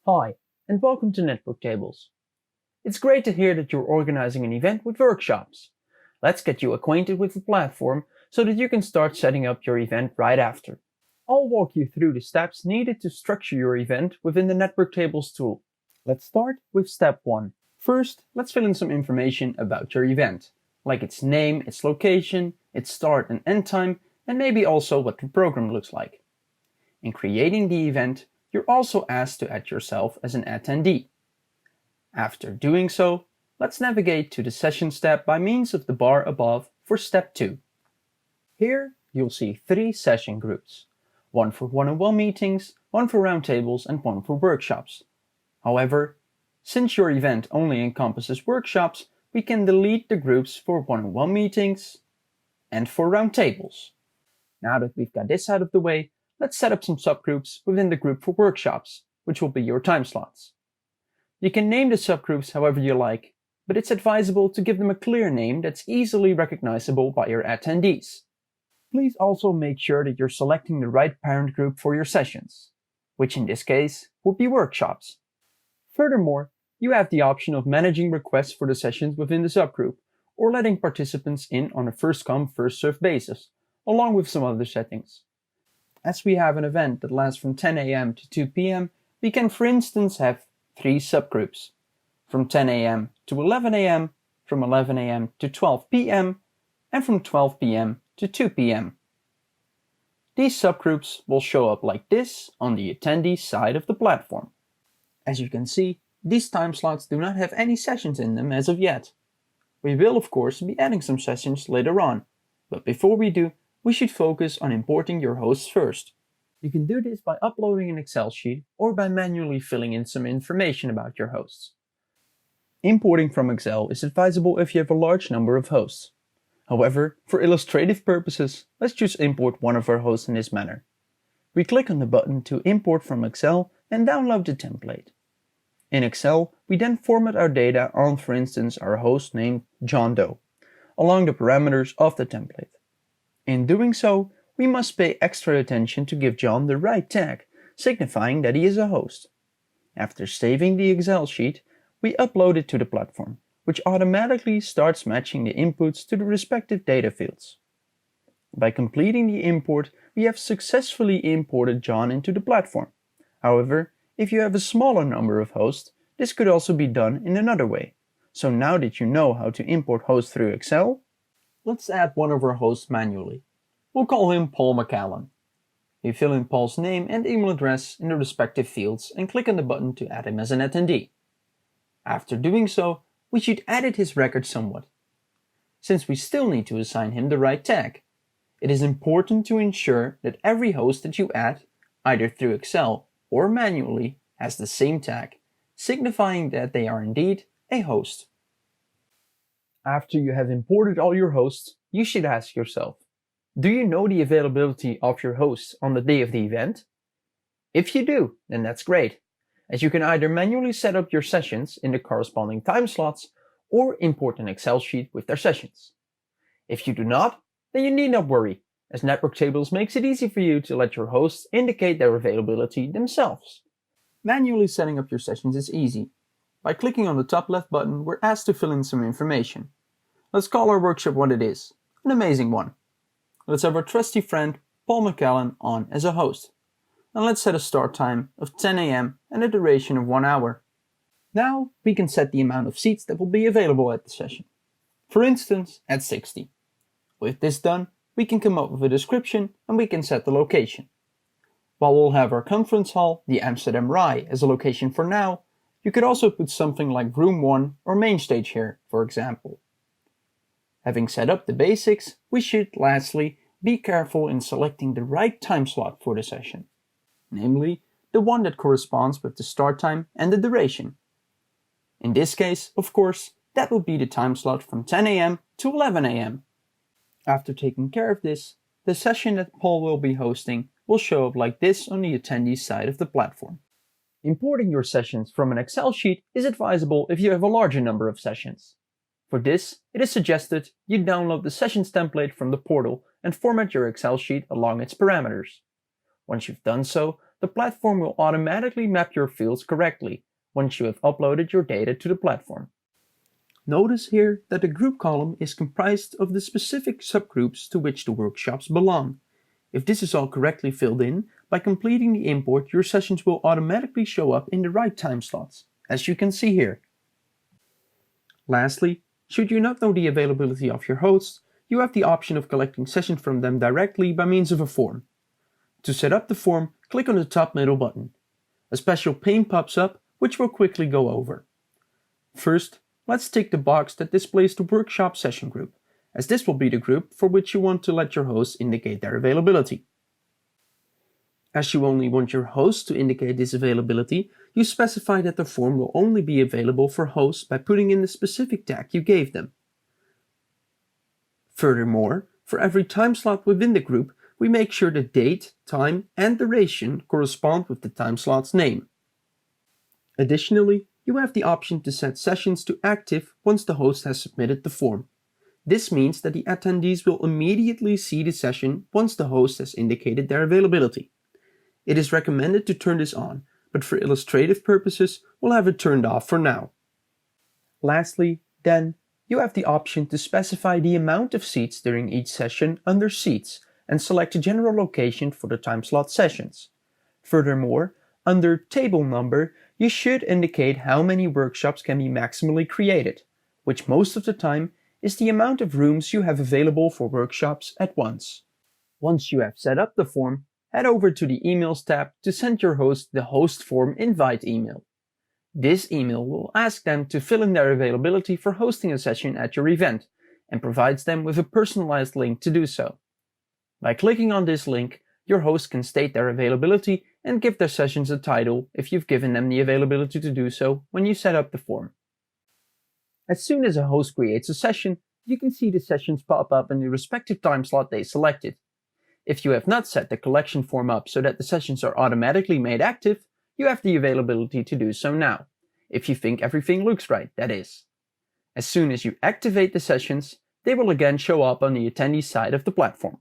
Hi, and welcome to NetworkTables. It's great to hear that you're organizing an event with workshops. Let's get you acquainted with the platform so that you can start setting up your event right after. I'll walk you through the steps needed to structure your event within the NetworkTables tool. Let's start with step 1. First, let's fill in some information about your event, like its name, its location, its start and end time, and maybe also what the program looks like. In creating the event, you're also asked to add yourself as an attendee. After doing so, let's navigate to the Sessions tab by means of the bar above for step 2. Here, you'll see 3 session groups, one for one-on-one meetings, one for roundtables, and one for workshops. However, since your event only encompasses workshops, we can delete the groups for one-on-one meetings and for roundtables. Now that we've got this out of the way, let's set up some subgroups within the group for workshops, which will be your time slots. You can name the subgroups however you like, but it's advisable to give them a clear name that's easily recognizable by your attendees. Please also make sure that you're selecting the right parent group for your sessions, which in this case would be workshops. Furthermore, you have the option of managing requests for the sessions within the subgroup, or letting participants in on a first-come, first-served basis, along with some other settings. As we have an event that lasts from 10 a.m. to 2 p.m., we can for instance have 3 subgroups, from 10 a.m. to 11 a.m., from 11 a.m. to 12 p.m., and from 12 p.m. to 2 p.m. These subgroups will show up like this on the attendee side of the platform. As you can see, these time slots do not have any sessions in them as of yet. We will of course be adding some sessions later on, but before we do, we should focus on importing your hosts first. You can do this by uploading an Excel sheet or by manually filling in some information about your hosts. Importing from Excel is advisable if you have a large number of hosts. However, for illustrative purposes, let's just import one of our hosts in this manner. We click on the button to import from Excel and download the template. In Excel, we then format our data on, for instance, our host named John Doe, along the parameters of the template. In doing so, we must pay extra attention to give John the right tag, signifying that he is a host. After saving the Excel sheet, we upload it to the platform, which automatically starts matching the inputs to the respective data fields. By completing the import, we have successfully imported John into the platform. However, if you have a smaller number of hosts, this could also be done in another way. So now that you know how to import hosts through Excel, let's add one of our hosts manually. We'll call him Paul McAllen. You fill in Paul's name and email address in the respective fields and click on the button to add him as an attendee. After doing so, we should edit his record somewhat. Since we still need to assign him the right tag, it is important to ensure that every host that you add, either through Excel or manually, has the same tag, signifying that they are indeed a host. After you have imported all your hosts, you should ask yourself, do you know the availability of your hosts on the day of the event? If you do, then that's great, as you can either manually set up your sessions in the corresponding time slots or import an Excel sheet with their sessions. If you do not, then you need not worry, as NetworkTables makes it easy for you to let your hosts indicate their availability themselves. Manually setting up your sessions is easy. By clicking on the top left button, we're asked to fill in some information. Let's call our workshop what it is, an amazing one. Let's have our trusty friend Paul McAllen on as a host. And let's set a start time of 10 a.m. and a duration of 1 hour. Now we can set the amount of seats that will be available at the session. For instance, at 60. With this done, we can come up with a description and we can set the location. While we'll have our conference hall, the Amsterdam Rai, as a location for now, you could also put something like room 1 or main stage here, for example. Having set up the basics, we should lastly be careful in selecting the right time slot for the session, namely the one that corresponds with the start time and the duration. In this case, of course, that would be the time slot from 10 a.m. to 11 a.m. After taking care of this, the session that Paul will be hosting will show up like this on the attendee side of the platform. Importing your sessions from an Excel sheet is advisable if you have a larger number of sessions. For this, it is suggested you download the sessions template from the portal and format your Excel sheet along its parameters. Once you've done so, the platform will automatically map your fields correctly once you have uploaded your data to the platform. Notice here that the group column is comprised of the specific subgroups to which the workshops belong. If this is all correctly filled in, by completing the import, your sessions will automatically show up in the right time slots, as you can see here. Lastly, should you not know the availability of your hosts, you have the option of collecting sessions from them directly by means of a form. To set up the form, click on the top middle button. A special pane pops up, which we'll quickly go over. First, let's tick the box that displays the workshop session group, as this will be the group for which you want to let your hosts indicate their availability. As you only want your hosts to indicate this availability, you specify that the form will only be available for hosts by putting in the specific tag you gave them. Furthermore, for every time slot within the group, we make sure the date, time, and duration correspond with the time slot's name. Additionally, you have the option to set sessions to active once the host has submitted the form. This means that the attendees will immediately see the session once the host has indicated their availability. It is recommended to turn this on, but for illustrative purposes, we'll have it turned off for now. Lastly, then, you have the option to specify the amount of seats during each session under Seats and select a general location for the time slot sessions. Furthermore, under Table Number, you should indicate how many workshops can be maximally created, which most of the time is the amount of rooms you have available for workshops at once. Once you have set up the form, head over to the Emails tab to send your host the host form invite email. This email will ask them to fill in their availability for hosting a session at your event and provides them with a personalized link to do so. By clicking on this link, your host can state their availability and give their sessions a title if you've given them the availability to do so when you set up the form. As soon as a host creates a session, you can see the sessions pop up in the respective time slot they selected. If you have not set the collection form up so that the sessions are automatically made active, you have the availability to do so now, if you think everything looks right, that is. As soon as you activate the sessions, they will again show up on the attendee side of the platform.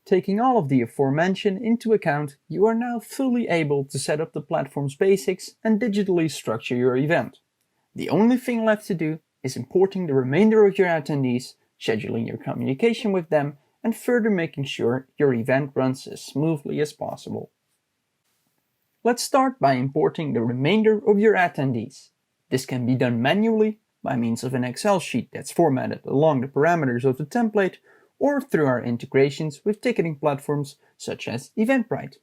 Taking all of the aforementioned into account, you are now fully able to set up the platform's basics and digitally structure your event. The only thing left to do is importing the remainder of your attendees, scheduling your communication with them, and further making sure your event runs as smoothly as possible. Let's start by importing the remainder of your attendees. This can be done manually by means of an Excel sheet that's formatted along the parameters of the template, or through our integrations with ticketing platforms such as Eventbrite.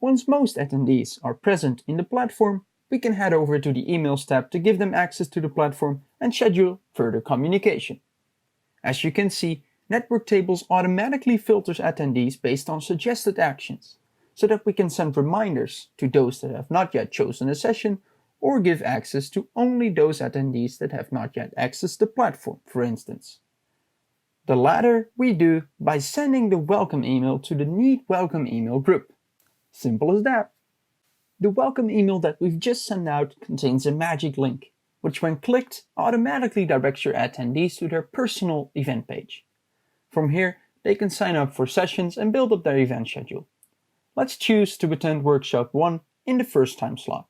Once most attendees are present in the platform, we can head over to the Emails tab to give them access to the platform and schedule further communication. As you can see, NetworkTables automatically filters attendees based on suggested actions, so that we can send reminders to those that have not yet chosen a session, or give access to only those attendees that have not yet accessed the platform, for instance. The latter we do by sending the welcome email to the Need Welcome email group. Simple as that. The welcome email that we've just sent out contains a magic link, which when clicked automatically directs your attendees to their personal event page. From here, they can sign up for sessions and build up their event schedule. Let's choose to attend Workshop 1 in the first time slot.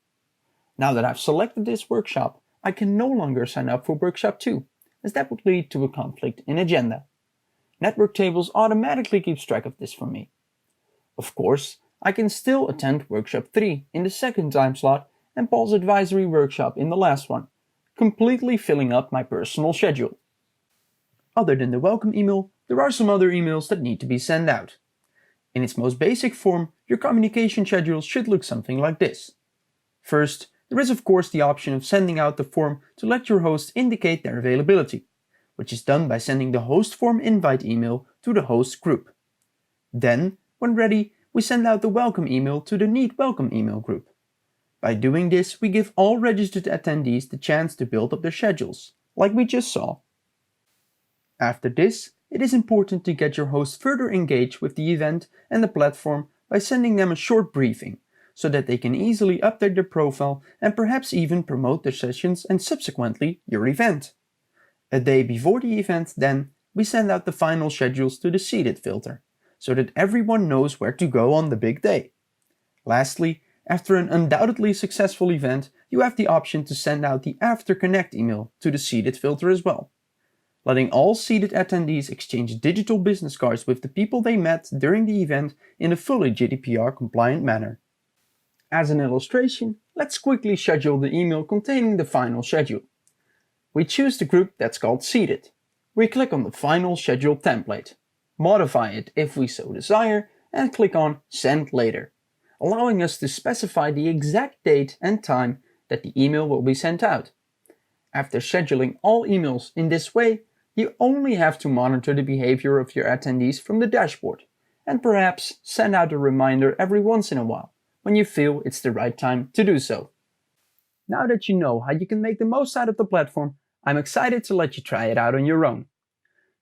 Now that I've selected this workshop, I can no longer sign up for Workshop 2, as that would lead to a conflict in agenda. NetworkTables automatically keeps track of this for me. Of course, I can still attend Workshop 3 in the second time slot and Paul's advisory workshop in the last one, completely filling up my personal schedule. Other than the welcome email, there are some other emails that need to be sent out. In its most basic form, your communication schedule should look something like this. First, there is of course the option of sending out the form to let your host indicate their availability, which is done by sending the host form invite email to the host group. Then, when ready, we send out the welcome email to the Need Welcome email group. By doing this, we give all registered attendees the chance to build up their schedules, like we just saw. After this, it is important to get your host further engaged with the event and the platform by sending them a short briefing, so that they can easily update their profile and perhaps even promote their sessions and subsequently your event. A day before the event, then, we send out the final schedules to the seated filter, so that everyone knows where to go on the big day. Lastly, after an undoubtedly successful event, you have the option to send out the After Connect email to the seated filter as well, letting all seated attendees exchange digital business cards with the people they met during the event in a fully GDPR-compliant manner. As an illustration, let's quickly schedule the email containing the final schedule. We choose the group that's called Seated. We click on the final schedule template, modify it if we so desire, and click on Send Later, allowing us to specify the exact date and time that the email will be sent out. After scheduling all emails in this way, you only have to monitor the behavior of your attendees from the dashboard, and perhaps send out a reminder every once in a while when you feel it's the right time to do so. Now that you know how you can make the most out of the platform, I'm excited to let you try it out on your own.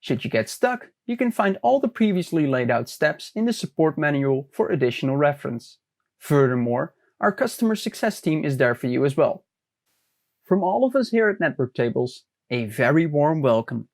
Should you get stuck, you can find all the previously laid out steps in the support manual for additional reference. Furthermore, our customer success team is there for you as well. From all of us here at NetworkTables, a very warm welcome.